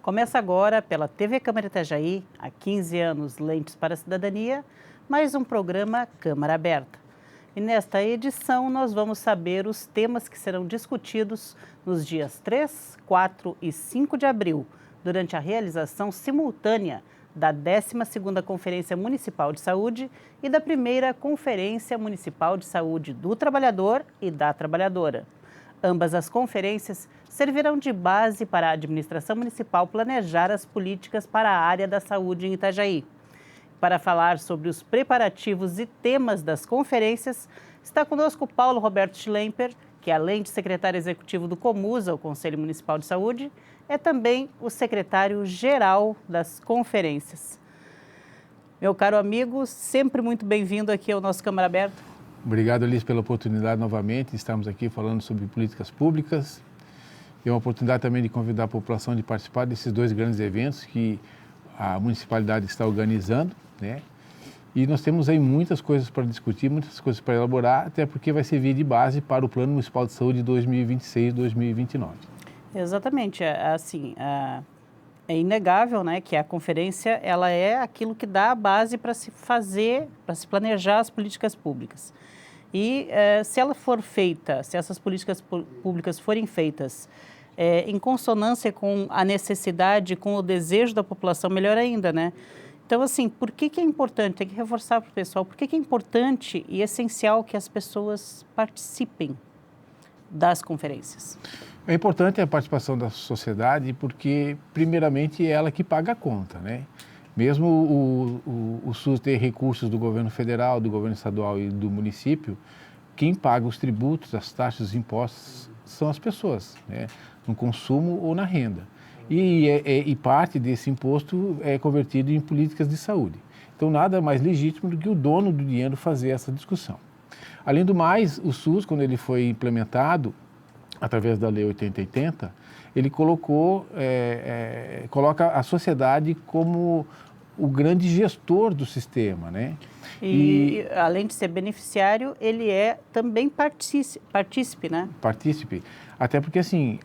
Começa agora pela TV Câmara Itajaí, há 15 anos Lentes para a Cidadania, mais um programa Câmara Aberta. E nesta edição nós vamos saber os temas que serão discutidos nos dias 3, 4 e 5 de abril, durante a realização simultânea da 12ª Conferência Municipal de Saúde e da 1ª Conferência Municipal de Saúde do Trabalhador e da Trabalhadora. Ambas as conferências servirão de base para a administração municipal planejar as políticas para a área da saúde em Itajaí. Para falar sobre os preparativos e temas das conferências, está conosco Paulo Roberto Schlemper, que além de secretário executivo do Comusa, o Conselho Municipal de Saúde, é também o secretário-geral das conferências. Meu caro amigo, sempre muito bem-vindo aqui ao nosso Câmara Aberta. Obrigado, Alice, pela oportunidade novamente. Estamos aqui falando sobre políticas públicas. É uma oportunidade também de convidar a população de participar desses dois grandes eventos que a municipalidade está organizando, né? E nós temos aí muitas coisas para discutir, muitas coisas para elaborar, até porque vai servir de base para o Plano Municipal de Saúde 2026-2029. Exatamente, assim, é inegável, né, que a conferência ela é aquilo que dá a base para se fazer, para se planejar as políticas públicas. E se ela for feita, se essas políticas públicas forem feitas em consonância com a necessidade, com o desejo da população, melhor ainda, né? Então, assim, por que é importante? Tem que reforçar para o pessoal, por que é importante e essencial que as pessoas participem das conferências? É importante a participação da sociedade porque, primeiramente, é ela que paga a conta, né? Mesmo o SUS ter recursos do governo federal, do governo estadual e do município, quem paga os tributos, as taxas, os impostos são as pessoas, né? No consumo ou na renda. E parte desse imposto é convertido em políticas de saúde. Então, nada mais legítimo do que o dono do dinheiro fazer essa discussão. Além do mais, o SUS, quando ele foi implementado, através da Lei 8080, ele coloca a sociedade como o grande gestor do sistema, né? E além de ser beneficiário, ele é também partícipe, né? Partícipe. Até porque, assim,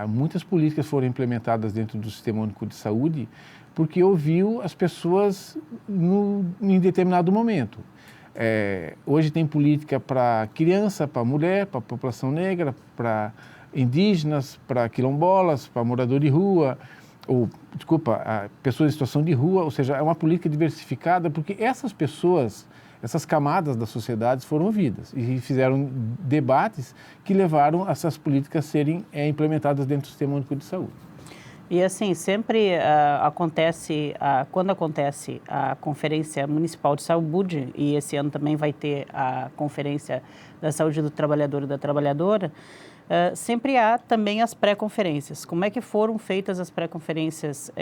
muitas políticas foram implementadas dentro do Sistema Único de Saúde porque ouviu as pessoas em determinado momento. Hoje tem política para criança, para mulher, para população negra, para indígenas, para quilombolas, para morador de rua, pessoas em situação de rua, ou seja, é uma política diversificada porque essas pessoas, essas camadas da sociedade foram ouvidas e fizeram debates que levaram essas políticas a serem implementadas dentro do Sistema Único de Saúde. E assim, sempre quando acontece a Conferência Municipal de Saúde, e esse ano também vai ter a Conferência da Saúde do Trabalhador e da Trabalhadora, sempre há também as pré-conferências. Como é que foram feitas as pré-conferências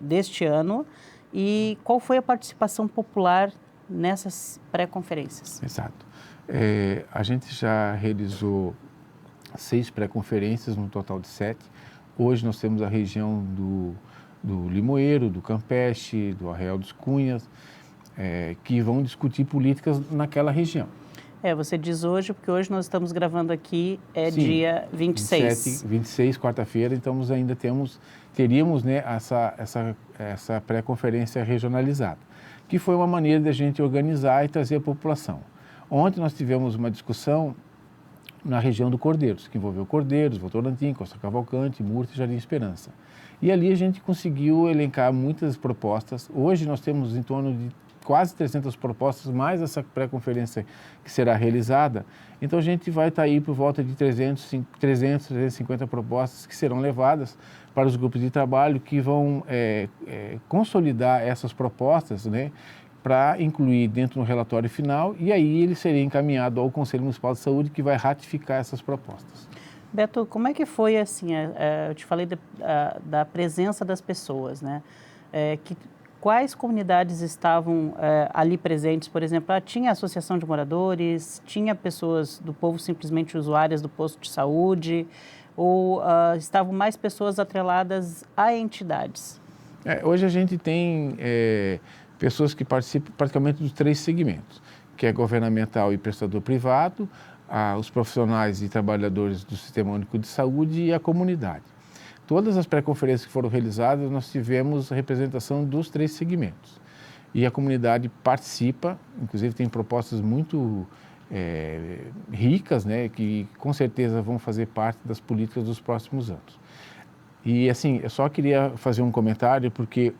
deste ano e qual foi a participação popular nessas pré-conferências? Exato. A gente já realizou 6 pré-conferências, no total de 7. Hoje nós temos a região do Limoeiro, do Campeche, do Arraial dos Cunhas, que vão discutir políticas naquela região. Você diz hoje, porque hoje nós estamos gravando aqui, Sim, dia 26. 26, quarta-feira, então teríamos, né, essa pré-conferência regionalizada, que foi uma maneira de a gente organizar e trazer a população. Ontem nós tivemos uma discussão na região do Cordeiros, que envolveu Cordeiros, Votorantim, Costa Cavalcante, Murta e Jardim Esperança. E ali a gente conseguiu elencar muitas propostas. Hoje nós temos em torno de quase 300 propostas, mais essa pré-conferência que será realizada. Então a gente vai estar aí por volta de 350 propostas que serão levadas para os grupos de trabalho que vão consolidar essas propostas, né, para incluir dentro do relatório final, e aí ele seria encaminhado ao Conselho Municipal de Saúde, que vai ratificar essas propostas. Beto, como é que foi assim, eu te falei da presença das pessoas, né? Quais comunidades estavam ali presentes, por exemplo? Tinha associação de moradores, tinha pessoas do povo simplesmente usuárias do posto de saúde, ou estavam mais pessoas atreladas a entidades? Hoje a gente tem pessoas que participam praticamente dos 3 segmentos, que é governamental e prestador privado, os profissionais e trabalhadores do Sistema Único de Saúde e a comunidade. Todas as pré-conferências que foram realizadas, nós tivemos representação dos 3 segmentos. E a comunidade participa, inclusive tem propostas muito ricas, né, que com certeza vão fazer parte das políticas dos próximos anos. E assim, eu só queria fazer um comentário, porque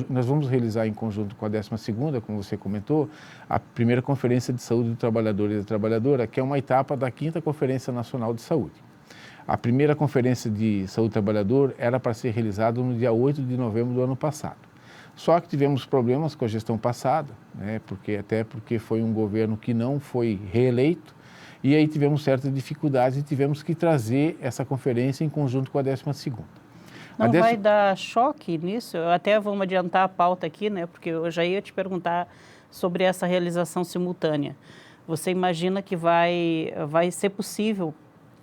nós vamos realizar em conjunto com a 12ª, como você comentou, a primeira Conferência de Saúde do Trabalhador e da Trabalhadora, que é uma etapa da 5ª Conferência Nacional de Saúde. A primeira Conferência de Saúde do Trabalhador era para ser realizada no dia 8 de novembro do ano passado. Só que tivemos problemas com a gestão passada, né, até porque foi um governo que não foi reeleito, e aí tivemos certas dificuldades e tivemos que trazer essa conferência em conjunto com a 12ª. Não vai dar choque nisso? Até vamos adiantar a pauta aqui, né? Porque eu já ia te perguntar sobre essa realização simultânea. Você imagina que vai ser possível,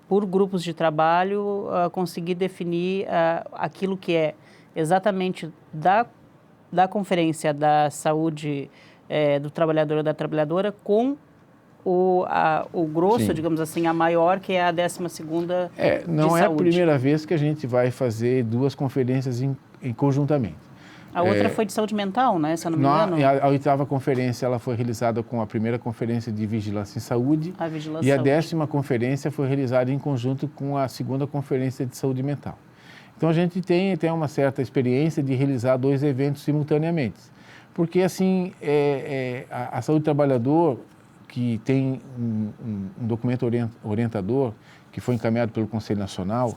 por grupos de trabalho, conseguir definir aquilo que é exatamente da Conferência da Saúde do Trabalhador ou da Trabalhadora com o grosso, sim, digamos assim, a maior, que é a 12ª não é a primeira vez que a gente vai fazer 2 conferências conjuntamente. A outra foi de saúde mental, né, se eu não me engano? A 8ª conferência ela foi realizada com a primeira conferência de vigilância em saúde, e a 10ª conferência foi realizada em conjunto com a 2ª conferência de saúde mental. Então a gente tem uma certa experiência de realizar 2 eventos simultaneamente, porque assim a saúde do trabalhador, que tem um documento orientador que foi encaminhado pelo Conselho Nacional,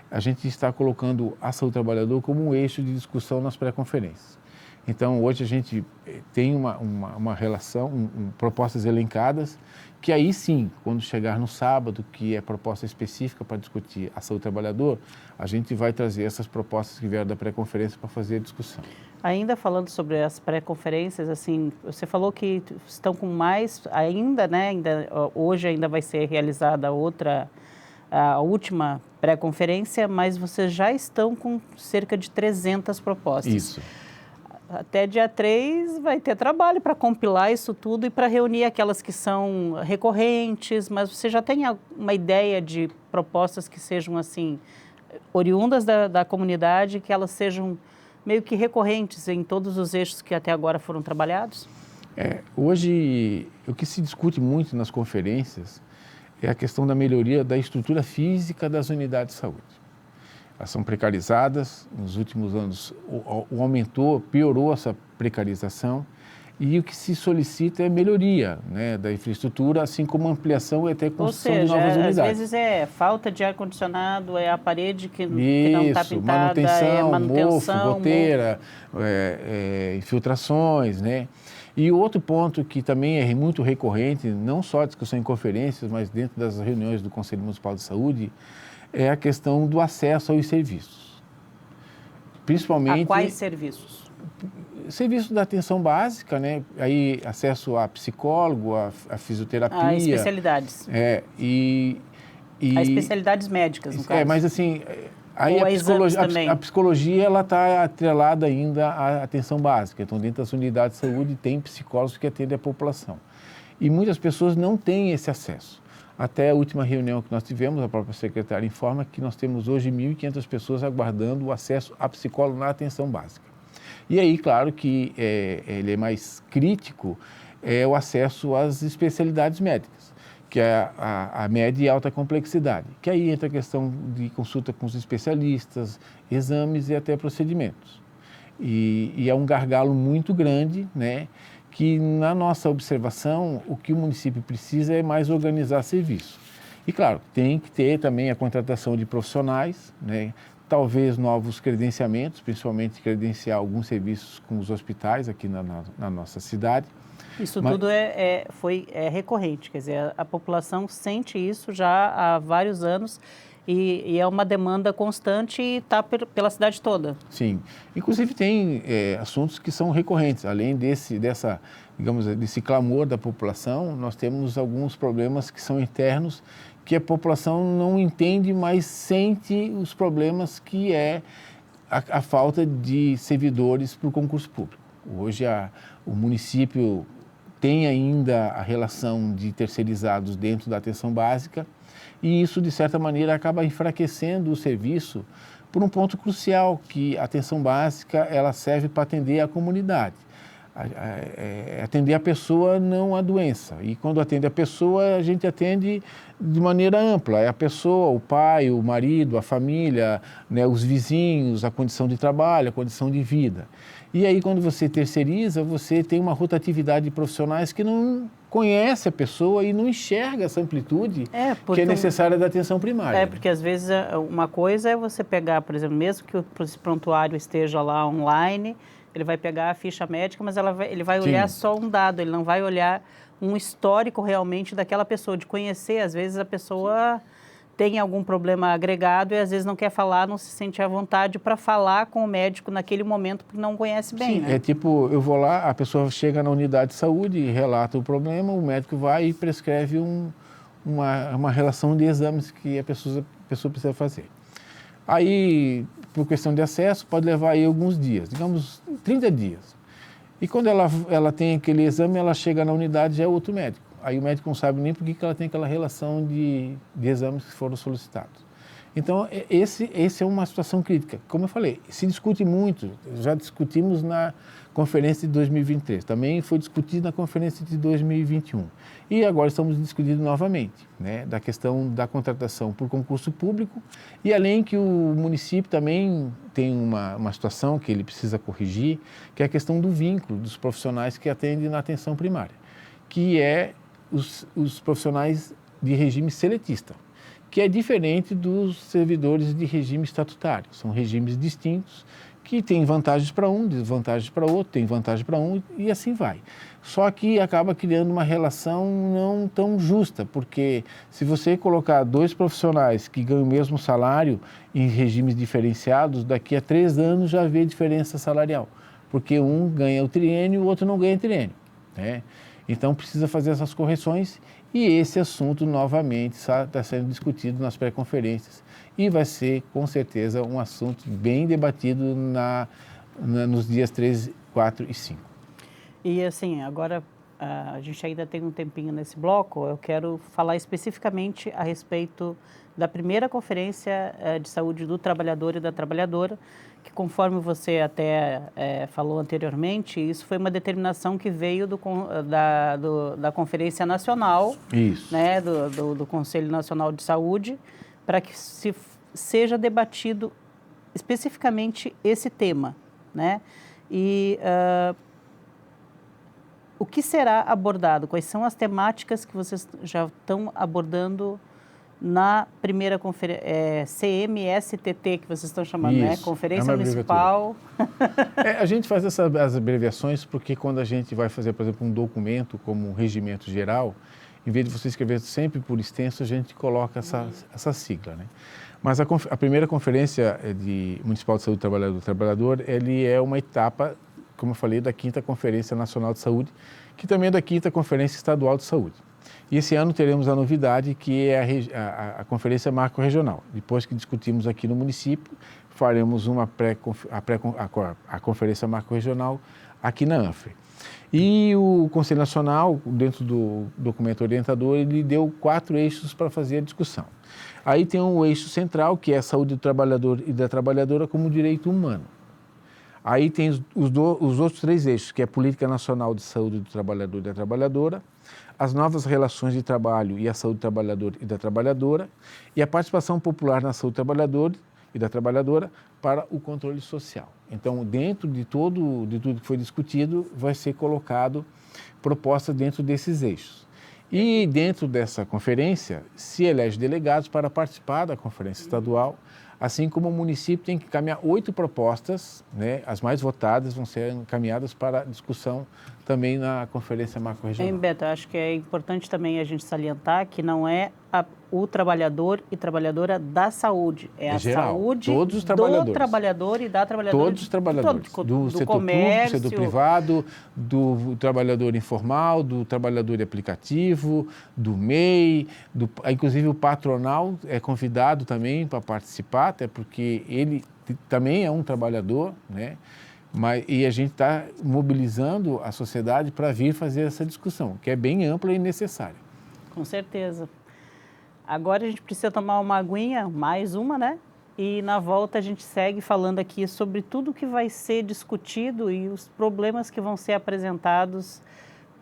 a gente está colocando a saúde do trabalhador como um eixo de discussão nas pré-conferências. Então, hoje a gente tem uma relação, propostas elencadas, que aí sim, quando chegar no sábado, que é proposta específica para discutir a saúde do trabalhador, a gente vai trazer essas propostas que vieram da pré-conferência para fazer a discussão. Ainda falando sobre as pré-conferências, assim, você falou que estão com mais ainda, né? Hoje ainda vai ser realizada a última pré-conferência, mas vocês já estão com cerca de 300 propostas. Isso. Até dia 3 vai ter trabalho para compilar isso tudo e para reunir aquelas que são recorrentes, mas você já tem uma ideia de propostas que sejam, assim, oriundas da comunidade, que elas sejam meio que recorrentes em todos os eixos que até agora foram trabalhados? Hoje, o que se discute muito nas conferências é a questão da melhoria da estrutura física das unidades de saúde. Elas são precarizadas, nos últimos anos piorou essa precarização, e o que se solicita é melhoria, né, da infraestrutura, assim como ampliação e até construção de novas unidades. Às vezes é falta de ar-condicionado, é a parede que não está pintada, manutenção, mofo, goteira, infiltrações, né? E outro ponto que também é muito recorrente, não só a discussão em conferências, mas dentro das reuniões do Conselho Municipal de Saúde, é a questão do acesso aos serviços. Principalmente... A quais serviços? Serviços da atenção básica, né? Aí acesso a psicólogo, a fisioterapia. A especialidades. A especialidades médicas, no caso. Mas assim, aí a psicologia ela está atrelada ainda à atenção básica. Então, dentro das unidades de saúde tem psicólogos que atendem a população. E muitas pessoas não têm esse acesso. Até a última reunião que nós tivemos, a própria secretária informa que nós temos hoje 1.500 pessoas aguardando o acesso a psicólogo na atenção básica. E aí, claro que ele é mais crítico, o acesso às especialidades médicas, que é a média e alta complexidade, que aí entra a questão de consulta com os especialistas, exames e até procedimentos. E é um gargalo muito grande, né, que na nossa observação, o que o município precisa é mais organizar serviço. E claro, tem que ter também a contratação de profissionais, né, talvez novos credenciamentos, principalmente credenciar alguns serviços com os hospitais aqui na nossa cidade. Isso tudo é recorrente, quer dizer, a população sente isso já há vários anos e é uma demanda constante e está pela cidade toda. Sim, inclusive tem assuntos que são recorrentes, além desse clamor da população, nós temos alguns problemas que são internos, que a população não entende, mas sente os problemas que é a falta de servidores para o concurso público. Hoje o município tem ainda a relação de terceirizados dentro da atenção básica e isso, de certa maneira, acaba enfraquecendo o serviço, por um ponto crucial, que a atenção básica ela serve para atender a comunidade. Atender a pessoa, não a doença. E quando atende a pessoa, a gente atende de maneira ampla. É a pessoa, o pai, o marido, a família, né, os vizinhos, a condição de trabalho, a condição de vida. E aí, quando você terceiriza, você tem uma rotatividade de profissionais que não conhece a pessoa e não enxerga essa amplitude que é necessária da atenção primária. Porque às vezes uma coisa é você pegar, por exemplo, mesmo que o prontuário esteja lá online, ele vai pegar a ficha médica, mas ele vai olhar só um dado, ele não vai olhar um histórico realmente daquela pessoa, de conhecer. Às vezes a pessoa tem algum problema agregado e às vezes não quer falar, não se sente à vontade para falar com o médico naquele momento porque não conhece bem. Sim, né? É tipo, eu vou lá, a pessoa chega na unidade de saúde e relata o problema, o médico vai e prescreve uma relação de exames que a pessoa precisa fazer. Aí, por questão de acesso, pode levar aí alguns dias, digamos 30 dias. E quando ela tem aquele exame, ela chega na unidade, já é outro médico. Aí o médico não sabe nem por que ela tem aquela relação de exames que foram solicitados. Então, esse é uma situação crítica. Como eu falei, se discute muito, já discutimos na conferência de 2023, também foi discutido na conferência de 2021. E agora estamos discutindo novamente, né, da questão da contratação por concurso público, e além que o município também tem uma situação que ele precisa corrigir, que é a questão do vínculo dos profissionais que atendem na atenção primária, que é os profissionais de regime seletista, que é diferente dos servidores de regime estatutário. São regimes distintos que têm vantagens para um, desvantagens para outro, tem vantagem para um e assim vai. Só que acaba criando uma relação não tão justa, porque se você colocar dois profissionais que ganham o mesmo salário em regimes diferenciados, daqui a 3 anos já vê diferença salarial, porque um ganha o triênio e o outro não ganha triênio, né? Então precisa fazer essas correções. E esse assunto, novamente, está sendo discutido nas pré-conferências e vai ser, com certeza, um assunto bem debatido nos dias 3, 4 e 5. E, assim, agora a gente ainda tem um tempinho nesse bloco, eu quero falar especificamente a respeito da primeira conferência de saúde do trabalhador e da trabalhadora, que conforme você até falou anteriormente, isso foi uma determinação que veio da Conferência Nacional, né, do Conselho Nacional de Saúde, para que seja debatido especificamente esse tema, né? E o que será abordado? Quais são as temáticas que vocês já estão abordando na primeira conferência, CMSTT, que vocês estão chamando, né? Conferência Municipal. A gente faz as abreviações porque quando a gente vai fazer, por exemplo, um documento como um regimento geral, em vez de você escrever sempre por extenso, a gente coloca essa sigla, né? Mas a primeira conferência Municipal de Saúde do Trabalhador, ele é uma etapa, como eu falei, da 5ª Conferência Nacional de Saúde, que também é da 5ª Conferência Estadual de Saúde. E esse ano teremos a novidade, que é a Conferência Macro-Regional. Depois que discutimos aqui no município, faremos a Conferência Macro-Regional aqui na ANFRE. E o Conselho Nacional, dentro do documento orientador, ele deu 4 eixos para fazer a discussão. Aí tem um eixo central, que é a saúde do trabalhador e da trabalhadora como direito humano. Aí tem os outros 3 eixos, que é a Política Nacional de Saúde do Trabalhador e da Trabalhadora, as novas relações de trabalho e a saúde do trabalhador e da trabalhadora, e a participação popular na saúde do trabalhador e da trabalhadora para o controle social. Então, dentro de tudo que foi discutido, vai ser colocado proposta dentro desses eixos. E dentro dessa conferência, se elege delegados para participar da conferência estadual, assim como o município tem que encaminhar 8 propostas, né? As mais votadas vão ser encaminhadas para discussão também na Conferência Macro-Regional. Beto, acho que é importante também a gente salientar que não é o trabalhador e trabalhadora da saúde, é a geral, saúde todos os trabalhadores. Do trabalhador e da trabalhadora. Todos os trabalhadores, do setor comércio, público, setor privado, do trabalhador informal, do trabalhor de aplicativo, do MEI, inclusive o patronal é convidado também para participar, até porque ele também é um trabalhador, né? E a gente está mobilizando a sociedade para vir fazer essa discussão, que é bem ampla e necessária. Com certeza. Agora a gente precisa tomar uma aguinha, mais uma, né? E na volta a gente segue falando aqui sobre tudo que vai ser discutido e os problemas que vão ser apresentados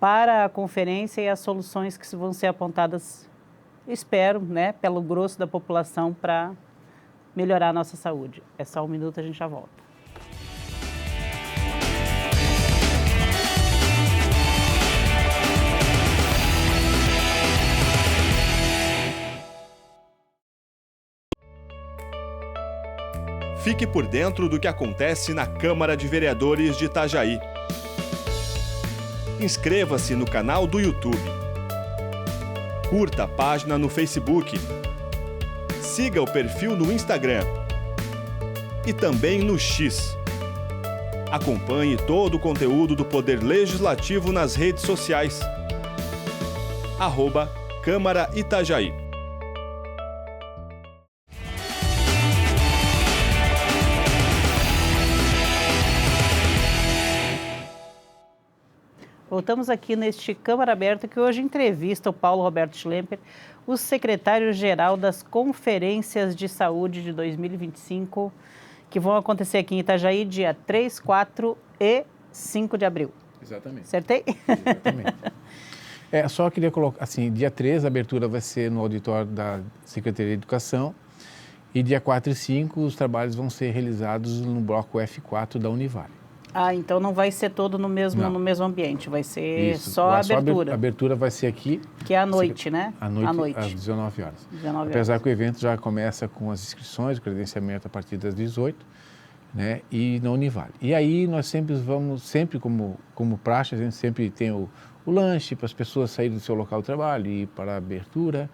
para a conferência e as soluções que vão ser apontadas, espero, né, pelo grosso da população para melhorar a nossa saúde. É só um minuto, a gente já volta. Fique por dentro do que acontece na Câmara de Vereadores de Itajaí. Inscreva-se no canal do YouTube. Curta a página no Facebook. Siga o perfil no Instagram. E também no X. Acompanhe todo o conteúdo do Poder Legislativo nas redes sociais. @Câmara Itajaí. Voltamos aqui neste Câmara Aberta, que hoje entrevista o Paulo Roberto Schlemper, o secretário-geral das Conferências de Saúde de 2025, que vão acontecer aqui em Itajaí, dia 3, 4 e 5 de abril. Exatamente. Acertei? Exatamente. Só queria colocar, assim, dia 3 a abertura vai ser no auditório da Secretaria de Educação e dia 4 e 5 os trabalhos vão ser realizados no bloco F4 da Univale. Então não vai ser todo no mesmo ambiente, vai ser Isso. só a abertura. A abertura vai ser aqui. Que é à noite, né? À noite, às 19 horas. Apesar que o evento já começa com as inscrições, o credenciamento a partir das 18, né? E na Univale. E aí nós sempre como praxe, a gente sempre tem o lanche para as pessoas saírem do seu local de trabalho e ir para a abertura,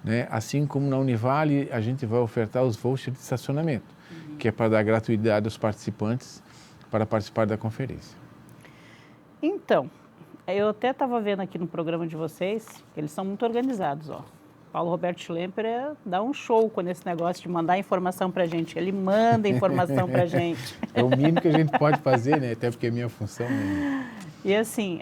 né? Assim como na Univale, a gente vai ofertar os vouchers de estacionamento, que é para dar gratuidade aos participantes para participar da conferência. Então, eu até estava vendo aqui no programa de vocês, eles são muito organizados, ó. Paulo Roberto Schlemper dá um show com esse negócio de mandar informação para a gente. Ele manda informação para a gente. É o mínimo que a gente pode fazer, né? Até porque é minha função. Né? E assim,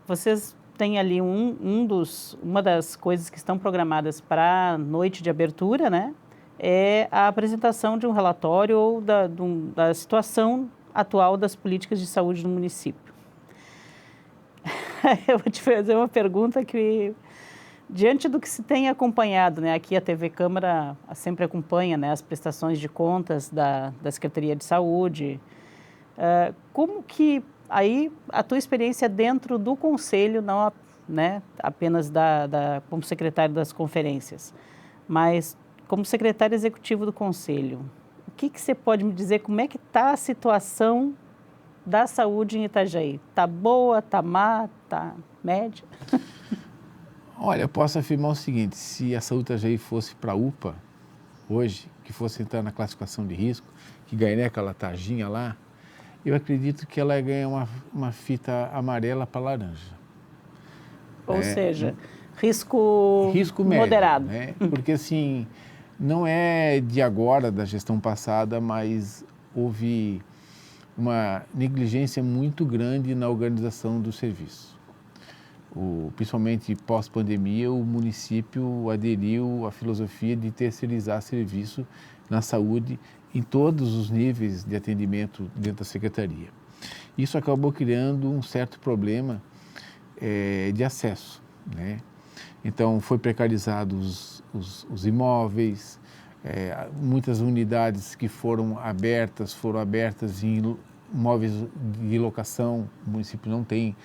vocês têm ali uma das coisas que estão programadas para a noite de abertura, né? É a apresentação de um relatório ou da situação atual das políticas de saúde no município. Eu vou te fazer uma pergunta que, diante do que se tem acompanhado, né, aqui a TV Câmara sempre acompanha, né, as prestações de contas da Secretaria de Saúde, como que aí a tua experiência dentro do Conselho, não, né, apenas como secretário das conferências, mas como secretário executivo do Conselho, o que você pode me dizer, como é que está a situação da saúde em Itajaí? Está boa, está má, está média? Olha, eu posso afirmar o seguinte, se a saúde de Itajaí fosse para a UPA, hoje, que fosse entrar na classificação de risco, que ganharia aquela tarjinha lá, eu acredito que ela ia ganhar uma fita amarela para laranja. Ou seja, risco médio, moderado. Né? Porque assim, não é de agora, da gestão passada, mas houve uma negligência muito grande na organização do serviço. Principalmente pós-pandemia, o município aderiu à filosofia de terceirizar serviço na saúde em todos os níveis de atendimento dentro da secretaria. Isso acabou criando um certo problema de acesso, né? Então, foi precarizado os imóveis, muitas unidades que foram abertas em imóveis de locação. O município não tem,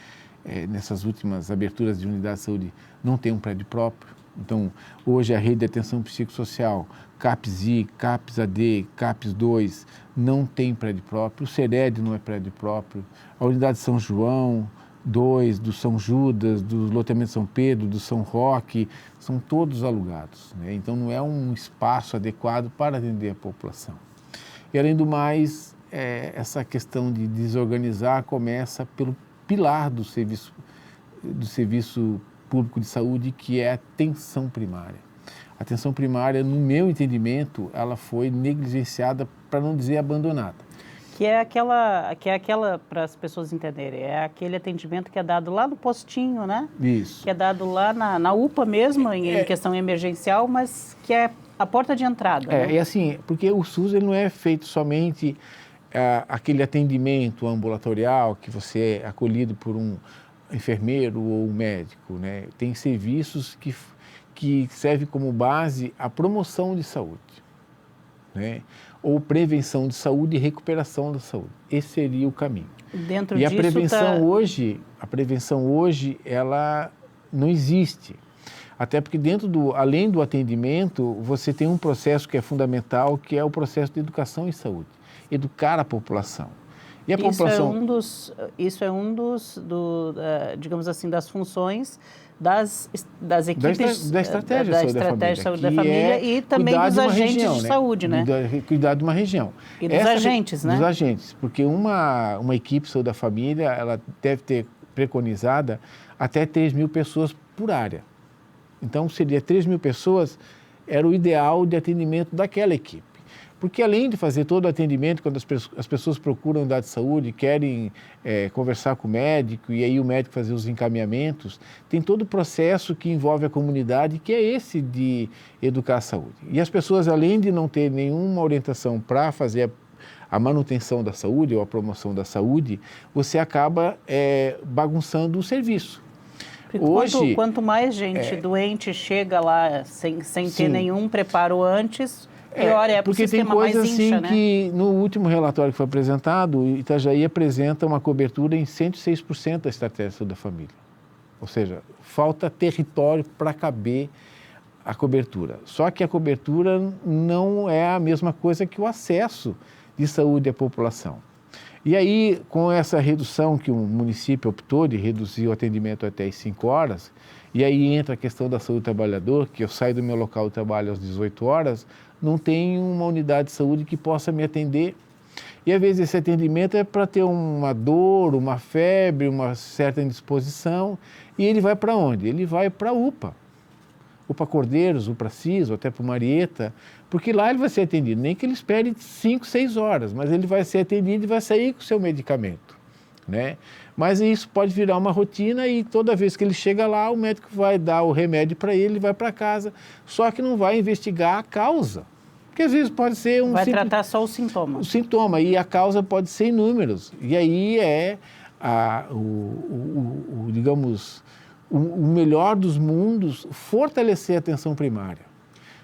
nessas últimas aberturas de unidade de saúde, não tem um prédio próprio. Então, hoje a rede de atenção psicossocial, CAPS-I, CAPS-AD, CAPS-2, não tem prédio próprio. O SERED não é prédio próprio. A unidade de São João 2, do São Judas, do loteamento São Pedro, do São Roque, são todos alugados, né? Então não é um espaço adequado para atender a população. E além do mais, essa questão de desorganizar começa pelo pilar do serviço público de saúde, que é a atenção primária. A atenção primária, no meu entendimento, ela foi negligenciada, para não dizer abandonada. Que é aquela, para as pessoas entenderem, é aquele atendimento que é dado lá no postinho, né? Isso. Que é dado lá na UPA mesmo, em questão emergencial, mas que é a porta de entrada. Né? É assim, porque o SUS ele não é feito somente aquele atendimento ambulatorial que você é acolhido por um enfermeiro ou um médico, né? Tem serviços que servem como base a promoção de saúde, né? Ou prevenção de saúde e recuperação da saúde. Esse seria o caminho. Dentro e disso a prevenção hoje, ela não existe. Até porque além do atendimento, você tem um processo que é fundamental, que é o processo de educação em saúde. Educar a população. E a população... Isso é um dos digamos assim, das funções das equipes da estratégia de saúde da família e também dos agentes de saúde, né? Cuidar de uma região. E dos agentes, né? Dos agentes, porque uma equipe de saúde da família, ela deve ter preconizada até 3.000 pessoas por área. Então, seria 3.000 pessoas, era o ideal de atendimento daquela equipe. Porque além de fazer todo o atendimento, quando as pessoas procuram unidade de saúde, querem conversar com o médico e aí o médico fazer os encaminhamentos, tem todo o processo que envolve a comunidade, que é esse de educar a saúde. E as pessoas, além de não ter nenhuma orientação para fazer a manutenção da saúde ou a promoção da saúde, você acaba bagunçando o serviço. Hoje, quanto mais gente doente chega lá sem ter nenhum preparo antes... pior é, porque tem coisa assim, né? Que no último relatório que foi apresentado, Itajaí apresenta uma cobertura em 106% da estratégia da família. Ou seja, falta território para caber a cobertura. Só que a cobertura não é a mesma coisa que o acesso de saúde à população. E aí, com essa redução que o município optou de reduzir o atendimento até às 5 horas, e aí entra a questão da saúde do trabalhador, que eu saio do meu local de trabalho às 18 horas, não tem uma unidade de saúde que possa me atender. E às vezes esse atendimento é para ter uma dor, uma febre, uma certa indisposição, e ele vai para onde? Ele vai para a UPA. UPA Cordeiros, UPA CIS, ou até para o Marieta, porque lá ele vai ser atendido, nem que ele espere 5, 6 horas, mas ele vai ser atendido e vai sair com o seu medicamento, né? Mas isso pode virar uma rotina e toda vez que ele chega lá, o médico vai dar o remédio para ele vai para casa, só que não vai investigar a causa. Porque às vezes pode ser Vai tratar só o sintoma. O sintoma, e a causa pode ser inúmeros. E aí digamos, o melhor dos mundos, fortalecer a atenção primária.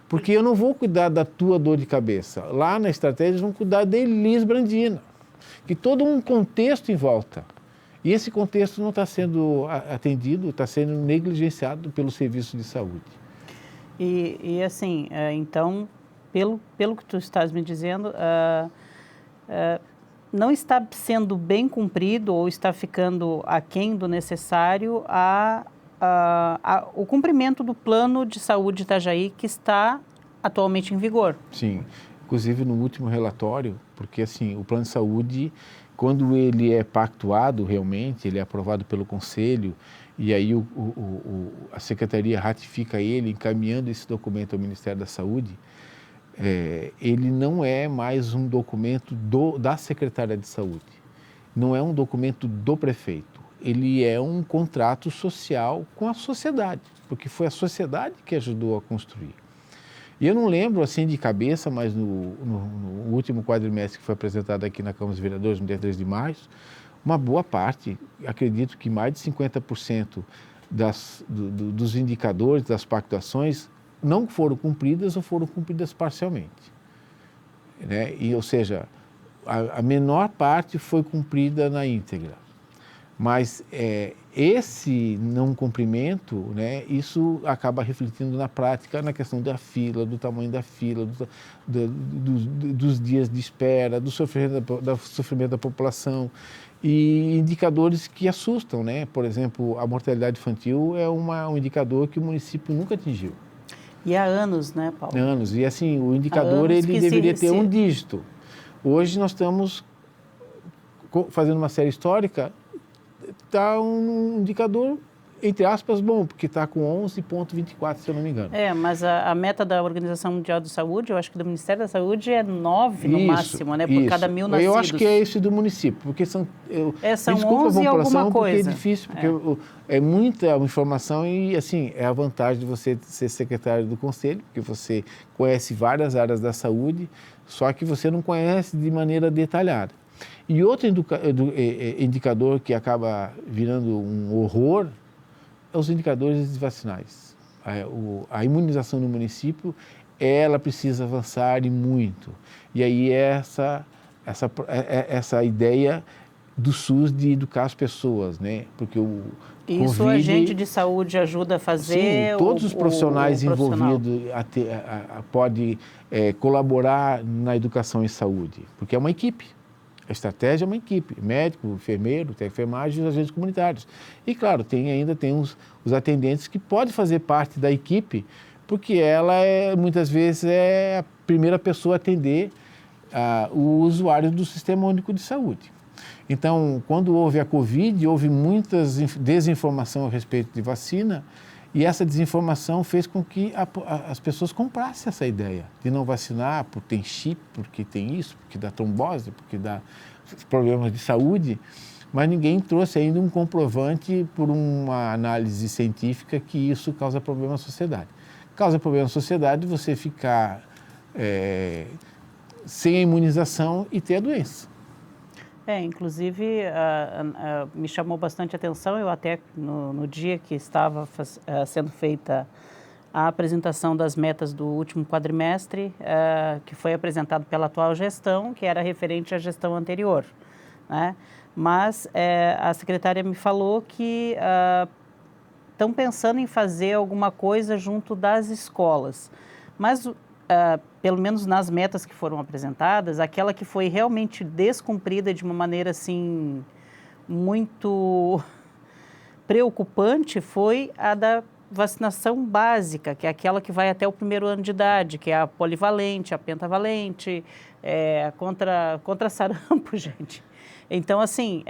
Porque eu não vou cuidar da tua dor de cabeça. Lá na estratégia, eles vão cuidar da Elis Brandina, que todo um contexto em volta. E esse contexto não está sendo atendido, está sendo negligenciado pelo serviço de saúde. E assim, então, pelo que tu estás me dizendo, não está sendo bem cumprido ou está ficando aquém do necessário o cumprimento do plano de saúde de Itajaí que está atualmente em vigor. Sim, inclusive no último relatório, porque assim, o plano de saúde, quando ele é pactuado realmente, ele é aprovado pelo Conselho e aí a Secretaria ratifica ele, encaminhando esse documento ao Ministério da Saúde, ele não é mais um documento da Secretaria de Saúde, não é um documento do prefeito, ele é um contrato social com a sociedade, porque foi a sociedade que ajudou a construir. E eu não lembro assim de cabeça, mas no último quadrimestre que foi apresentado aqui na Câmara dos Vereadores, no dia 3 de março, uma boa parte, acredito que mais de 50% dos indicadores, das pactuações, não foram cumpridas ou foram cumpridas parcialmente. Né? Ou seja, a menor parte foi cumprida na íntegra. Mas esse não cumprimento, né, isso acaba refletindo na prática na questão da fila, do tamanho da fila, dos dias de espera, do sofrimento da população e indicadores que assustam, né? Por exemplo, a mortalidade infantil é um indicador que o município nunca atingiu. E há anos, né, Paulo? Anos. E assim, o indicador ele deveria ter um dígito. Hoje nós estamos fazendo uma série histórica, está um indicador entre aspas, bom, porque está com 11,24, se eu não me engano. Mas a meta da Organização Mundial de Saúde, eu acho que do Ministério da Saúde é 9 no máximo, né? Por cada 1.000 nascidos. Eu acho que é esse do município, porque são... são desculpa 11 a alguma população, coisa. porque é difícil, porque é muita informação e, assim, é a vantagem de você ser secretário do conselho, porque você conhece várias áreas da saúde, só que você não conhece de maneira detalhada. E outro indicador que acaba virando um horror é os indicadores vacinais. A imunização no município, ela precisa avançar e muito. E aí essa ideia do SUS de educar as pessoas, né? Porque isso o agente de saúde ajuda a fazer? Sim, todos os profissionais envolvidos podem colaborar na educação em saúde, porque é uma equipe. A estratégia é uma equipe, médico, enfermeiro, tem enfermagem e os agentes comunitários. E, claro, ainda tem os atendentes que podem fazer parte da equipe, porque ela, muitas vezes, é a primeira pessoa a atender o usuário do Sistema Único de Saúde. Então, quando houve a Covid, houve muita desinformação a respeito de vacina, e essa desinformação fez com que as pessoas comprassem essa ideia de não vacinar porque tem chip, porque tem isso, porque dá trombose, porque dá problemas de saúde, mas ninguém trouxe ainda um comprovante por uma análise científica que isso causa problema à sociedade. Causa problema à sociedade você ficar sem a imunização e ter a doença. Inclusive, me chamou bastante atenção, eu até no dia que estava sendo feita a apresentação das metas do último quadrimestre, que foi apresentado pela atual gestão, que era referente à gestão anterior, né? Mas a secretária me falou que estão pensando em fazer alguma coisa junto das escolas, mas pelo menos nas metas que foram apresentadas, aquela que foi realmente descumprida de uma maneira assim muito preocupante foi a da vacinação básica, que é aquela que vai até o 1º ano de idade, que é a polivalente, a pentavalente, contra sarampo, gente. Então, assim,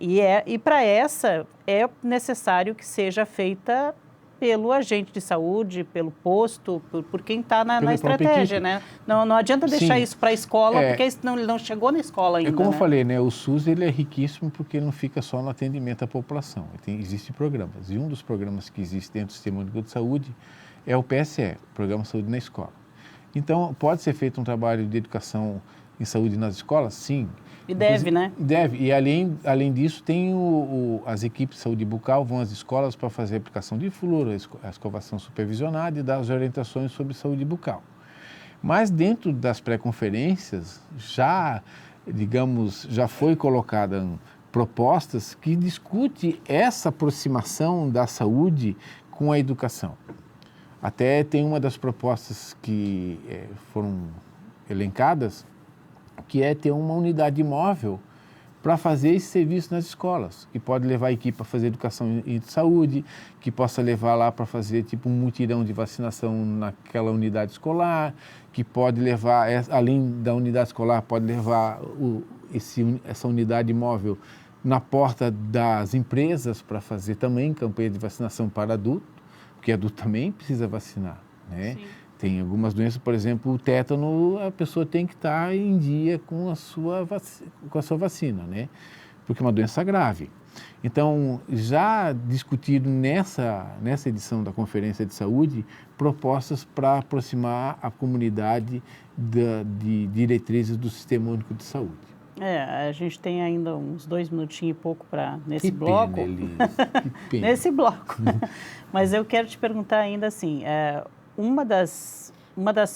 e para essa é necessário que seja feita pelo agente de saúde, pelo posto, por quem está na estratégia, né? Não adianta deixar isso para a escola, porque isso não chegou na escola ainda. Como eu falei, né? O SUS ele é riquíssimo porque ele não fica só no atendimento à população. Existem programas, e um dos programas que existe dentro do Sistema Único de Saúde é o PSE, Programa Saúde na Escola. Então, pode ser feito um trabalho de educação em saúde nas escolas? Sim. E deve, né? Deve. E além disso, tem as equipes de saúde bucal vão às escolas para fazer a aplicação de flúor, a escovação supervisionada e dar as orientações sobre saúde bucal. Mas dentro das pré-conferências, já foi colocada propostas que discutem essa aproximação da saúde com a educação. Até tem uma das propostas que foram elencadas, que é ter uma unidade móvel para fazer esse serviço nas escolas, que pode levar a equipe para fazer educação em saúde, que possa levar lá para fazer tipo um mutirão de vacinação naquela unidade escolar, que pode levar, além da unidade escolar, pode levar essa unidade móvel na porta das empresas para fazer também campanha de vacinação para adulto, porque adulto também precisa vacinar, né? Sim. Tem algumas doenças, por exemplo, o tétano, a pessoa tem que estar em dia com a sua vacina, né? Porque é uma doença grave. Então, já discutiram nessa edição da Conferência de Saúde propostas para aproximar a comunidade de diretrizes do Sistema Único de Saúde. A gente tem ainda uns 2 minutinhos e pouco nesse bloco. Pena, Elisa, que pena. Nesse bloco. Mas eu quero te perguntar ainda assim, uma das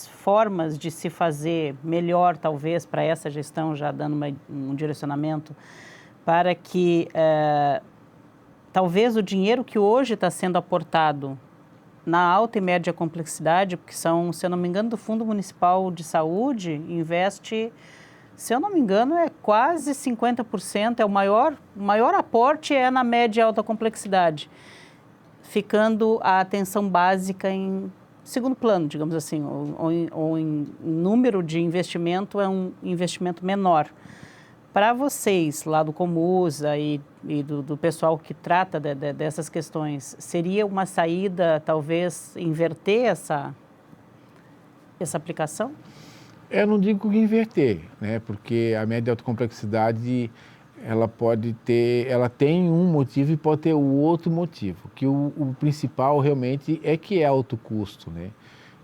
formas de se fazer melhor, talvez, para essa gestão, já dando um direcionamento, para que talvez o dinheiro que hoje está sendo aportado na alta e média complexidade, porque são, se eu não me engano, do Fundo Municipal de Saúde, investe, se eu não me engano, é quase 50%, o maior aporte é na média e alta complexidade, ficando a atenção básica em segundo plano, digamos assim, ou em número de investimento é um investimento menor. Para vocês, lá do Comusa e do pessoal que trata dessas questões, seria uma saída, talvez, inverter essa aplicação? Eu não digo que inverter, né? Porque a média de alta complexidade, ela tem um motivo e pode ter o outro motivo, que o principal realmente é alto custo, né?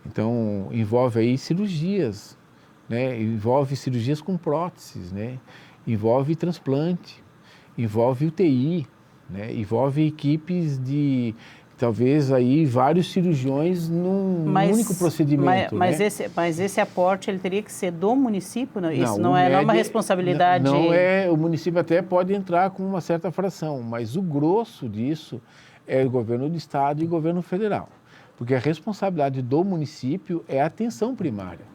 Então, envolve aí cirurgias, né? Envolve cirurgias com próteses, né? Envolve transplante, envolve UTI, né? Envolve equipes de, talvez, aí vários cirurgiões num único procedimento. Mas esse aporte ele teria que ser do município? Não? Isso não é uma responsabilidade? Não é, o município até pode entrar com uma certa fração, mas o grosso disso é o governo do estado e o governo federal. Porque a responsabilidade do município é a atenção primária.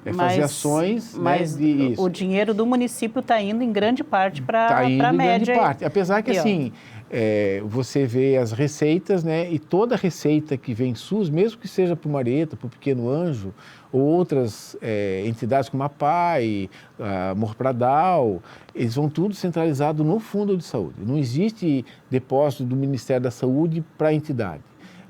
É fazer ações, mas né, de isso. O dinheiro do município está indo em grande parte para a média. Está indo em grande parte. Apesar que, assim, você vê as receitas, né, e toda receita que vem SUS, mesmo que seja para o Mareta, para o Pequeno Anjo, ou outras entidades como a PAI, a Morpradal, eles vão tudo centralizado no Fundo de Saúde. Não existe depósito do Ministério da Saúde para a entidade.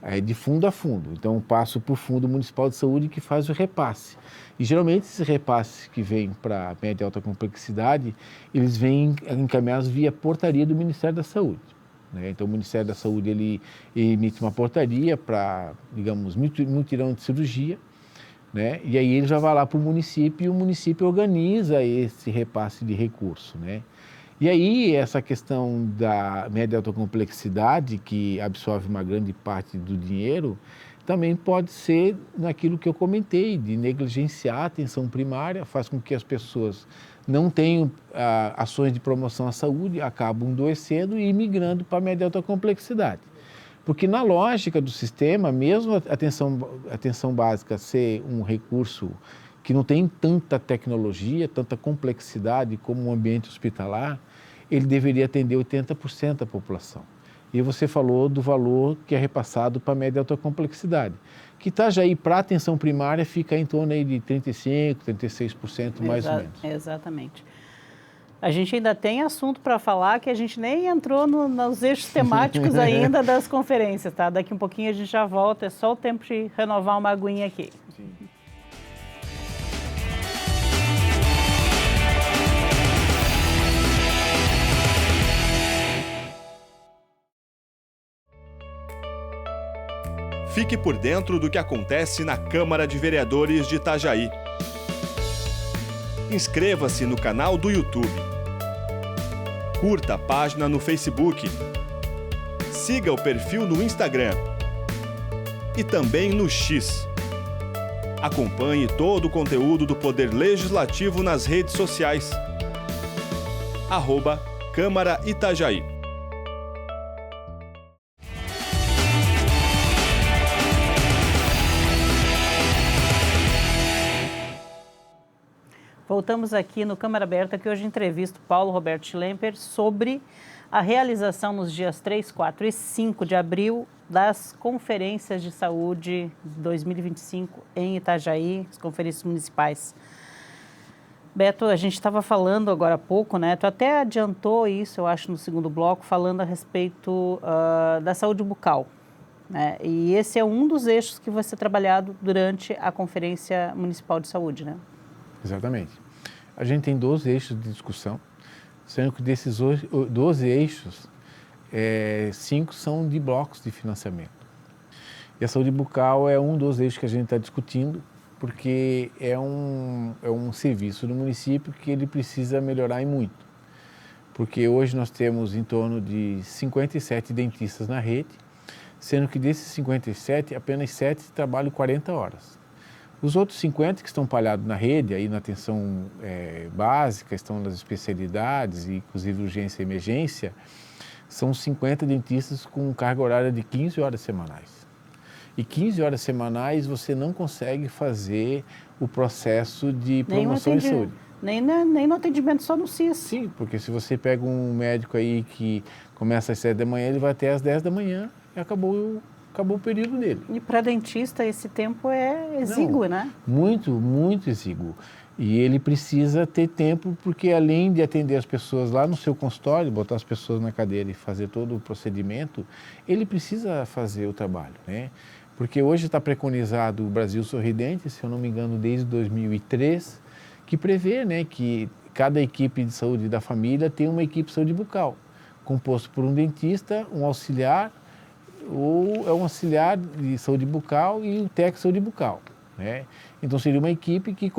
É de fundo a fundo. Então, passo para o Fundo Municipal de Saúde que faz o repasse. E, geralmente, esses repasses que vêm para a média e alta complexidade, eles vêm encaminhados via portaria do Ministério da Saúde, né? Então, o Ministério da Saúde, ele emite uma portaria para, digamos, mutirão de cirurgia, né? E aí ele já vai lá para o município e o município organiza esse repasse de recurso, né? E aí, essa questão da média e alta complexidade, que absorve uma grande parte do dinheiro, também pode ser naquilo que eu comentei, de negligenciar a atenção primária, faz com que as pessoas não tenham ações de promoção à saúde, acabam adoecendo e migrando para a média e alta complexidade. Porque na lógica do sistema, mesmo a atenção básica ser um recurso que não tem tanta tecnologia, tanta complexidade como um ambiente hospitalar, ele deveria atender 80% da população. E você falou do valor que é repassado para a média e alta complexidade, que Itajaí, para a atenção primária, fica em torno aí de 35%, 36% mais ou menos. Exatamente. A gente ainda tem assunto para falar que a gente nem entrou nos eixos temáticos ainda das conferências, tá? Daqui um pouquinho a gente já volta, é só o tempo de renovar uma aguinha aqui. Sim. Fique por dentro do que acontece na Câmara de Vereadores de Itajaí. Inscreva-se no canal do YouTube. Curta a página no Facebook. Siga o perfil no Instagram. E também no X. Acompanhe todo o conteúdo do Poder Legislativo nas redes sociais. @Câmara Itajaí. Voltamos aqui no Câmara Aberta, que hoje entrevisto Paulo Roberto Schlemper sobre a realização nos dias 3, 4 e 5 de abril das conferências de saúde 2025 em Itajaí, as conferências municipais. Beto, a gente estava falando agora há pouco, né? Tu até adiantou isso, eu acho, no segundo bloco, falando a respeito da saúde bucal, né? E esse é um dos eixos que vai ser trabalhado durante a Conferência Municipal de Saúde, né? Exatamente. A gente tem 12 eixos de discussão, sendo que desses 12 eixos, 5 são de blocos de financiamento. E a saúde bucal é um dos eixos que a gente está discutindo, porque é um serviço do município que ele precisa melhorar e muito. Porque hoje nós temos em torno de 57 dentistas na rede, sendo que desses 57, apenas 7 trabalham 40 horas. Os outros 50 que estão espalhados na rede, aí na atenção básica, estão nas especialidades, inclusive urgência e emergência, são 50 dentistas com carga horária de 15 horas semanais. E 15 horas semanais você não consegue fazer o processo de promoção de saúde. Nem no atendimento só no CIS. Sim, porque se você pega um médico aí que começa às 7 da manhã, ele vai até às 10 da manhã e acabou o período dele. E para dentista esse tempo é exíguo, né? Muito, muito exíguo. E ele precisa ter tempo, porque além de atender as pessoas lá no seu consultório, botar as pessoas na cadeira e fazer todo o procedimento, ele precisa fazer o trabalho, né? Porque hoje está preconizado o Brasil Sorridente, se eu não me engano, desde 2003, que prevê, né, que cada equipe de saúde da família tem uma equipe de saúde bucal, composto por um dentista, um auxiliar, ou é um auxiliar de saúde bucal e um técnico de saúde bucal, né? Então seria uma equipe que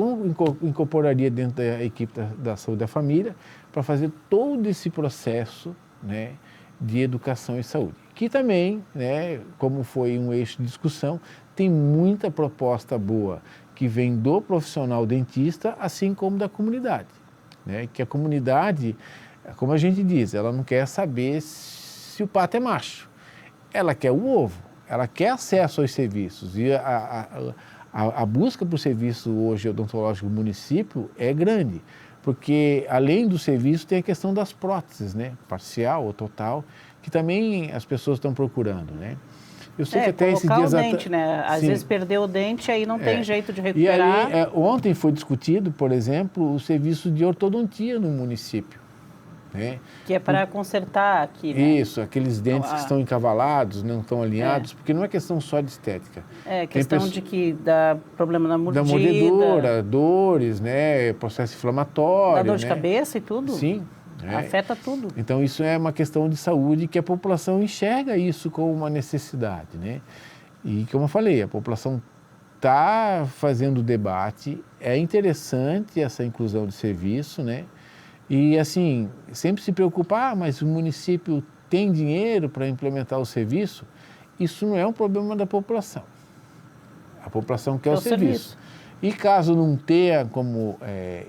incorporaria dentro da equipe da saúde da família para fazer todo esse processo, né, de educação e saúde. Que também, né, como foi um eixo de discussão, tem muita proposta boa que vem do profissional dentista, assim como da comunidade, né? Que a comunidade, como a gente diz, ela não quer saber se o pato é macho, ela quer o ovo, ela quer acesso aos serviços e a busca por serviço hoje odontológico do município é grande, porque além do serviço tem a questão das próteses, né, parcial ou total, que também as pessoas estão procurando, né? Eu sei que até esses dias o dente, né? Às vezes perdeu o dente, aí não tem jeito de E recuperar. aí, ontem foi discutido, por exemplo, o serviço de ortodontia no município, né? Que é para consertar aqui, né? Isso, aqueles dentes que estão encavalados, não estão alinhados, porque não é questão só de estética. É questão de que dá problema na mordida. Da mordedura, dores, né? Processo inflamatório. Dá dor de cabeça e tudo. Sim. Afeta tudo. Então isso é uma questão de saúde que a população enxerga isso como uma necessidade, né? E como eu falei, a população está fazendo debate, é interessante essa inclusão de serviço, né? E assim, sempre se preocupar, mas o município tem dinheiro para implementar o serviço, isso não é um problema da população. A população quer o serviço. E caso não tenha como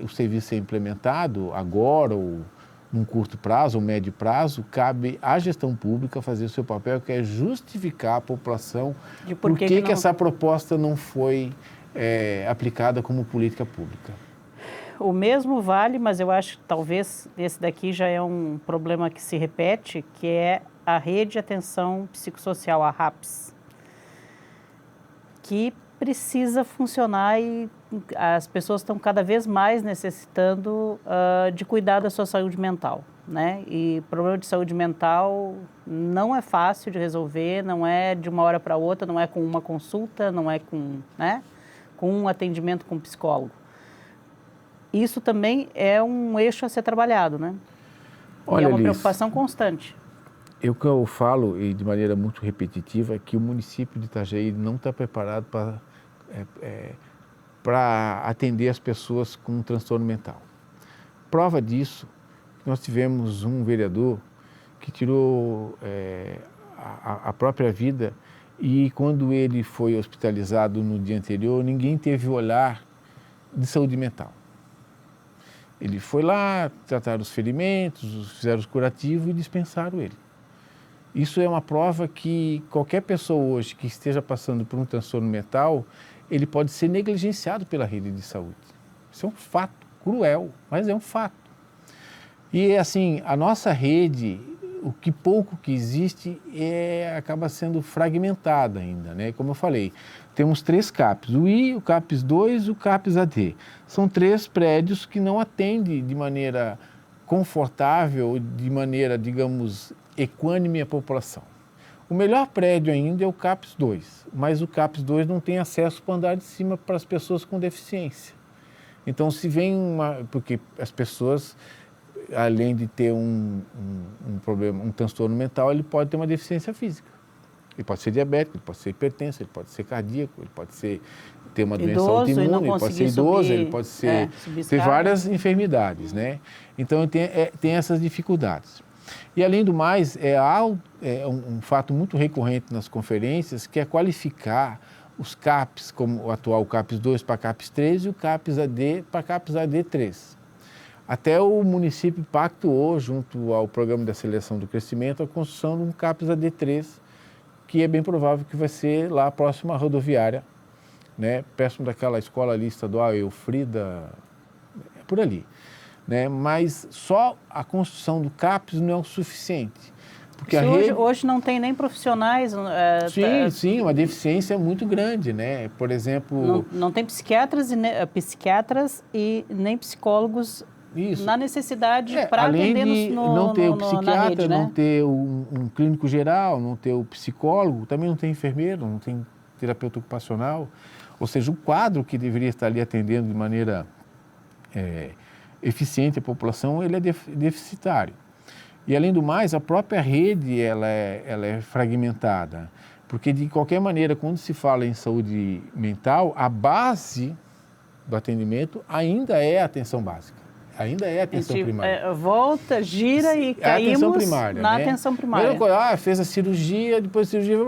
o serviço ser implementado agora ou num curto prazo ou médio prazo, cabe à gestão pública fazer o seu papel, que é justificar à população por que essa proposta não foi aplicada como política pública. O mesmo vale, mas eu acho que talvez esse daqui já é um problema que se repete, que é a Rede de Atenção Psicossocial, a RAPS, que precisa funcionar e as pessoas estão cada vez mais necessitando de cuidar da sua saúde mental, né? E problema de saúde mental não é fácil de resolver, não é de uma hora para outra, não é com uma consulta, não é com, né, com um atendimento com um psicólogo. Isso também é um eixo a ser trabalhado, né? Olha, e é uma preocupação constante. O que eu falo, e de maneira muito repetitiva, é que o município de Itajaí não está preparado para atender as pessoas com um transtorno mental. Prova disso, nós tivemos um vereador que tirou a própria vida e quando ele foi hospitalizado no dia anterior, ninguém teve o olhar de saúde mental. Ele foi lá, trataram os ferimentos, fizeram os curativos e dispensaram ele. Isso é uma prova que qualquer pessoa hoje que esteja passando por um transtorno mental, ele pode ser negligenciado pela rede de saúde. Isso é um fato cruel, mas é um fato. E assim, a nossa rede, o que pouco que existe, acaba sendo fragmentada ainda, né? Como eu falei, temos 3 CAPs, o I, o CAPS 2 e o CAPS AD. São 3 prédios que não atendem de maneira confortável, de maneira, digamos, equânime a população. O melhor prédio ainda é o CAPS 2, mas o CAPS 2 não tem acesso para o andar de cima para as pessoas com deficiência. Então, se vem porque as pessoas, além de ter um problema, um transtorno mental, ele pode ter uma deficiência física. Ele pode ser diabético, ele pode ser hipertenso, ele pode ser cardíaco, ele pode ter uma doença autoimune, ele pode ser idoso, ele pode ter várias enfermidades, né? Então, tem essas dificuldades. E, além do mais, um fato muito recorrente nas conferências, que é qualificar os CAPs, como o atual CAPS 2 para CAPS 3 e o CAPS AD para CAPS AD 3. Até o município pactuou, junto ao Programa de Aceleração do Crescimento, a construção de um CAPS AD 3, que é bem provável que vai ser lá próximo à rodoviária, né? Próximo daquela escola ali estadual, Eufrida, por ali. Né? Mas só a construção do CAPS não é o suficiente. Porque a rede... hoje não tem nem profissionais. Sim, uma deficiência muito grande, né? Por exemplo... Não tem psiquiatras e nem psicólogos na necessidade para atender além de não ter o psiquiatra, na rede, né? não ter um clínico geral, não ter o psicólogo, também não tem enfermeiro, não tem terapeuta ocupacional. Ou seja, o quadro que deveria estar ali atendendo de maneira eficiente a população, ele é deficitário. E, além do mais, a própria rede ela é fragmentada, porque, de qualquer maneira, quando se fala em saúde mental, a base do atendimento ainda é a atenção básica, ainda é a atenção primária. Volta, gira e caímos atenção primária, na né? atenção primária. Fez a cirurgia, depois da cirurgia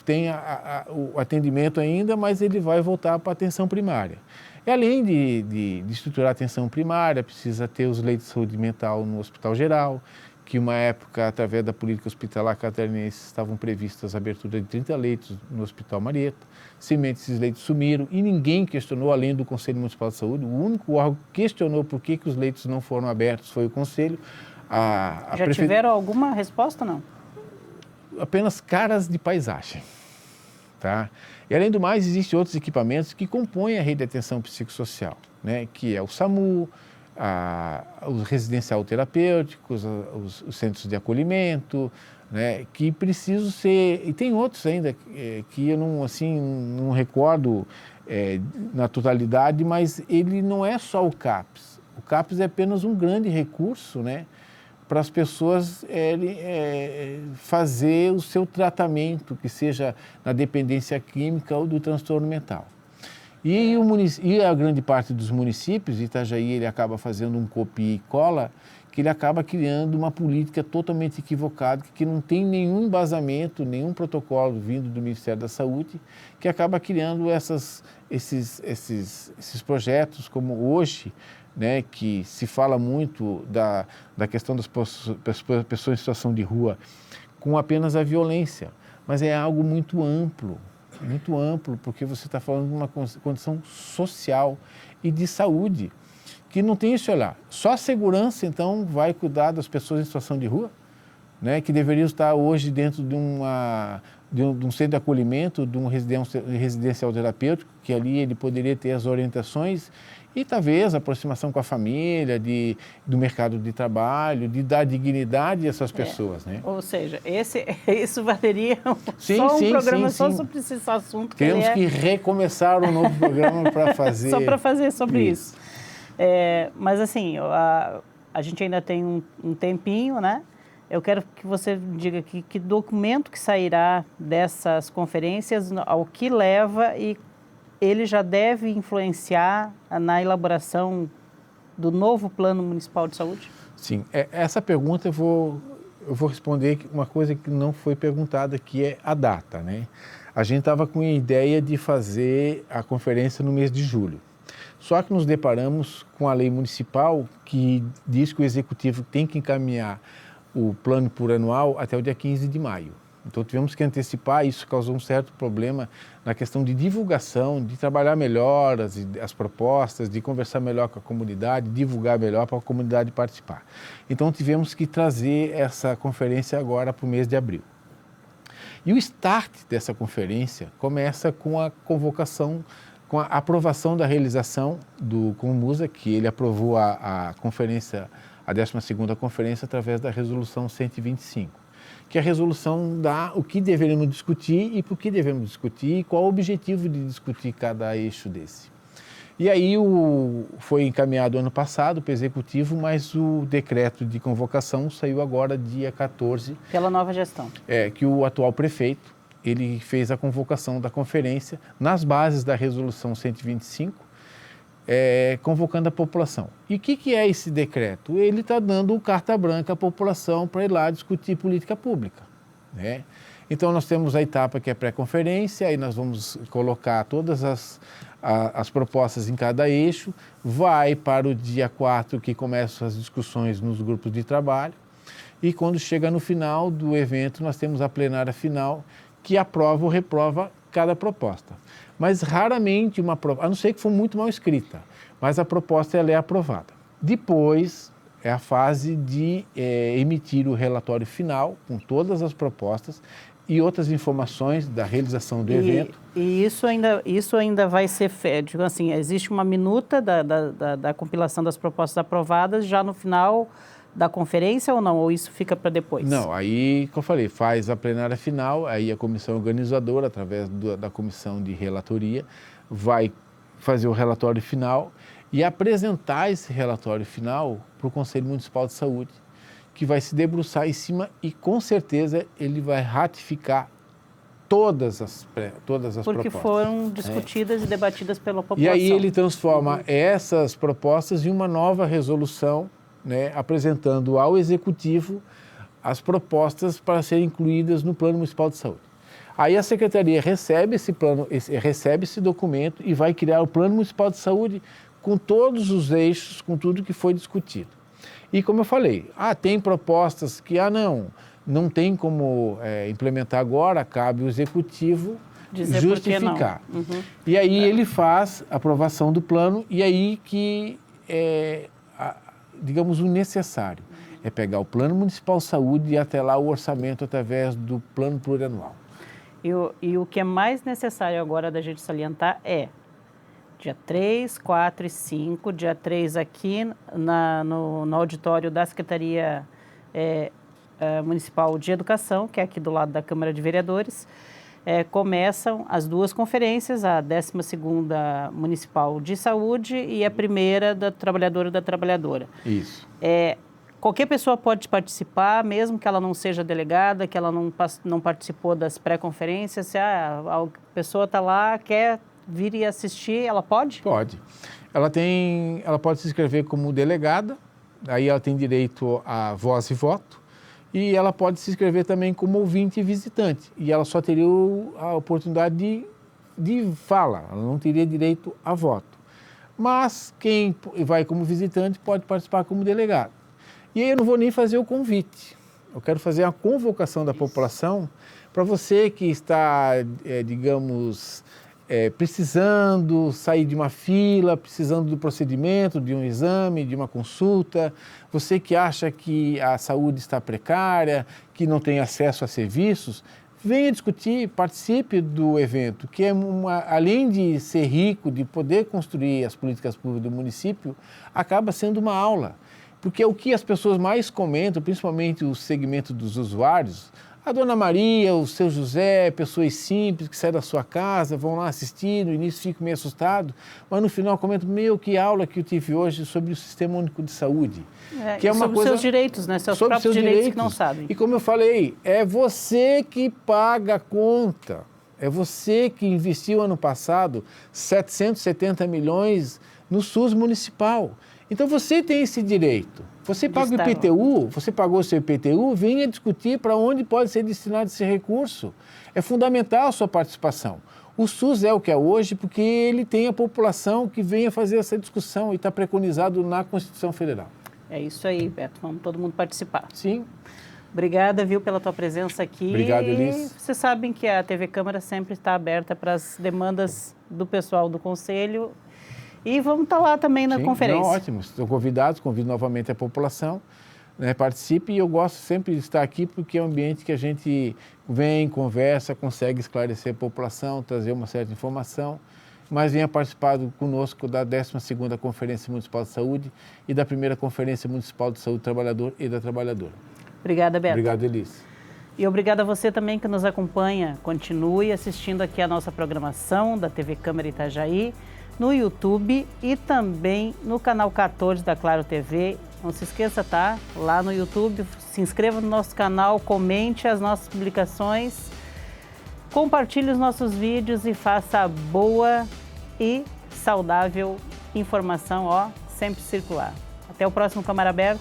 tem o atendimento ainda, mas ele vai voltar para a atenção primária. E, além de estruturar a atenção primária, precisa ter os leitos de saúde mental no Hospital Geral, que uma época, através da política hospitalar catarinense, estavam previstas a abertura de 30 leitos no Hospital Marieta. Simplesmente esses leitos sumiram e ninguém questionou, além do Conselho Municipal de Saúde. O único órgão que questionou por que os leitos não foram abertos foi o Conselho. Tiveram alguma resposta, não? Apenas caras de paisagem. Tá? E, além do mais, existem outros equipamentos que compõem a rede de atenção psicossocial, né? Que é o SAMU, os residencial terapêuticos, os centros de acolhimento, né? Que precisam ser... E tem outros ainda que eu não recordo na totalidade, mas ele não é só o CAPS. O CAPS é apenas um grande recurso, né? Para as pessoas fazer o seu tratamento, que seja na dependência química ou do transtorno mental. E a grande parte dos municípios, Itajaí, ele acaba fazendo um copia e cola, que ele acaba criando uma política totalmente equivocada, que não tem nenhum embasamento, nenhum protocolo vindo do Ministério da Saúde, que acaba criando esses projetos, como hoje, né, que se fala muito da questão das pessoas em situação de rua com apenas a violência, mas é algo muito amplo, porque você está falando de uma condição social e de saúde, que não tem esse olhar. Só a segurança, então, vai cuidar das pessoas em situação de rua, né, que deveriam estar hoje dentro de um centro de acolhimento, de um residencial terapêutico, que ali ele poderia ter as orientações e talvez a aproximação com a família, do mercado de trabalho, de dar dignidade a essas pessoas, né? Ou seja, isso valeria só um programa só sobre esse assunto. Temos que recomeçar um novo programa para fazer... Só para fazer sobre isso. Mas, assim, a gente ainda tem um tempinho, né? Eu quero que você diga aqui que documento que sairá dessas conferências, ao que leva, e ele já deve influenciar na elaboração do novo Plano Municipal de Saúde? Sim, essa pergunta eu vou responder uma coisa que não foi perguntada, que é a data, né? A gente estava com a ideia de fazer a conferência no mês de julho. Só que nos deparamos com a lei municipal que diz que o executivo tem que encaminhar o plano plurianual até o dia 15 de maio. Então, tivemos que antecipar, isso causou um certo problema na questão de divulgação, de trabalhar melhor as propostas, de conversar melhor com a comunidade, divulgar melhor para a comunidade participar. Então, tivemos que trazer essa conferência agora para o mês de abril. E o start dessa conferência começa com a convocação, com a aprovação da realização do Conmusa, que ele aprovou a conferência, a 12ª conferência, através da resolução 125, que a resolução dá o que deveremos discutir e por que devemos discutir e qual o objetivo de discutir cada eixo desse. E aí foi encaminhado ano passado para o Executivo, mas o decreto de convocação saiu agora dia 14. Pela nova gestão. Que o atual prefeito, ele fez a convocação da conferência nas bases da resolução 125, convocando a população. E o que é esse decreto? Ele está dando carta branca à população para ir lá discutir política pública, né? Então, nós temos a etapa que é pré-conferência, aí nós vamos colocar todas as propostas em cada eixo, vai para o dia 4, que começam as discussões nos grupos de trabalho, e quando chega no final do evento, nós temos a plenária final, que aprova ou reprova cada proposta. Mas raramente a não ser que for muito mal escrita, mas a proposta ela é aprovada. Depois, é a fase de emitir o relatório final com todas as propostas e outras informações da realização do evento. E isso ainda vai ser feito, assim, existe uma minuta da compilação das propostas aprovadas já no final da conferência ou não? Ou isso fica para depois? Não, aí, como eu falei, faz a plenária final, aí a comissão organizadora, através da comissão de relatoria, vai fazer o relatório final e apresentar esse relatório final para o Conselho Municipal de Saúde, que vai se debruçar em cima e, com certeza, ele vai ratificar todas as propostas. Porque foram discutidas e debatidas pela população. E aí ele transforma essas propostas em uma nova resolução, né, apresentando ao Executivo as propostas para serem incluídas no Plano Municipal de Saúde. Aí a Secretaria recebe esse documento e vai criar o Plano Municipal de Saúde com todos os eixos, com tudo que foi discutido. E como eu falei, tem propostas que, não tem como implementar agora, cabe ao Executivo dizer justificar. Por que não. E aí ele faz a aprovação do plano e aí que digamos, o necessário é pegar o Plano Municipal de Saúde e atrelar o orçamento através do Plano Plurianual. E o que é mais necessário agora da gente salientar é dia 3, 4 e 5, dia 3 aqui no auditório da Secretaria Municipal de Educação, que é aqui do lado da Câmara de Vereadores, começam as duas conferências, a 12ª Municipal de Saúde e a primeira da Trabalhadora e da Trabalhadora. Isso. Qualquer pessoa pode participar, mesmo que ela não seja delegada, que ela não participou das pré-conferências, se a pessoa está lá, quer vir e assistir, ela pode? Pode. Ela pode se inscrever como delegada, aí ela tem direito a voz e voto, e ela pode se inscrever também como ouvinte e visitante, e ela só teria a oportunidade de fala, ela não teria direito a voto. Mas quem vai como visitante pode participar como delegado. E aí eu não vou nem fazer o convite, eu quero fazer a convocação da população para você que está, digamos, precisando sair de uma fila, precisando do procedimento, de um exame, de uma consulta, você que acha que a saúde está precária, que não tem acesso a serviços, venha discutir, participe do evento, que além de ser rico, de poder construir as políticas públicas do município, acaba sendo uma aula. Porque o que as pessoas mais comentam, principalmente o segmento dos usuários, a Dona Maria, o seu José, pessoas simples que saem da sua casa, vão lá assistir, no início ficam meio assustados, mas no final comentam, que aula que eu tive hoje sobre o Sistema Único de Saúde. Que é uma sobre coisa, seus direitos, né? Seus próprios direitos que não sabem. E como eu falei, é você que paga a conta. É você que investiu ano passado 770 milhões no SUS municipal. Então você tem esse direito. Você paga o IPTU, você pagou o seu IPTU, venha discutir para onde pode ser destinado esse recurso. É fundamental a sua participação. O SUS é o que é hoje porque ele tem a população que venha fazer essa discussão e está preconizado na Constituição Federal. É isso aí, Beto. Vamos todo mundo participar. Sim. Obrigada, pela tua presença aqui. Obrigado, Elis. Vocês sabem que a TV Câmara sempre está aberta para as demandas do pessoal do Conselho. E vamos estar lá também na conferência. Ótimo, estão convidados, convido novamente a população, participe, e eu gosto sempre de estar aqui porque é um ambiente que a gente vem, conversa, consegue esclarecer a população, trazer uma certa informação, mas venha participar conosco da 12ª Conferência Municipal de Saúde e da primeira Conferência Municipal de Saúde do Trabalhador e da Trabalhadora. Obrigada, Beto. Obrigado, Elis. E obrigada a você também que nos acompanha. Continue assistindo aqui a nossa programação da TV Câmara Itajaí, no YouTube e também no canal 14 da Claro TV. Não se esqueça, tá? Lá no YouTube, se inscreva no nosso canal, comente as nossas publicações, compartilhe os nossos vídeos e faça boa e saudável informação, sempre circular. Até o próximo Câmara Aberta.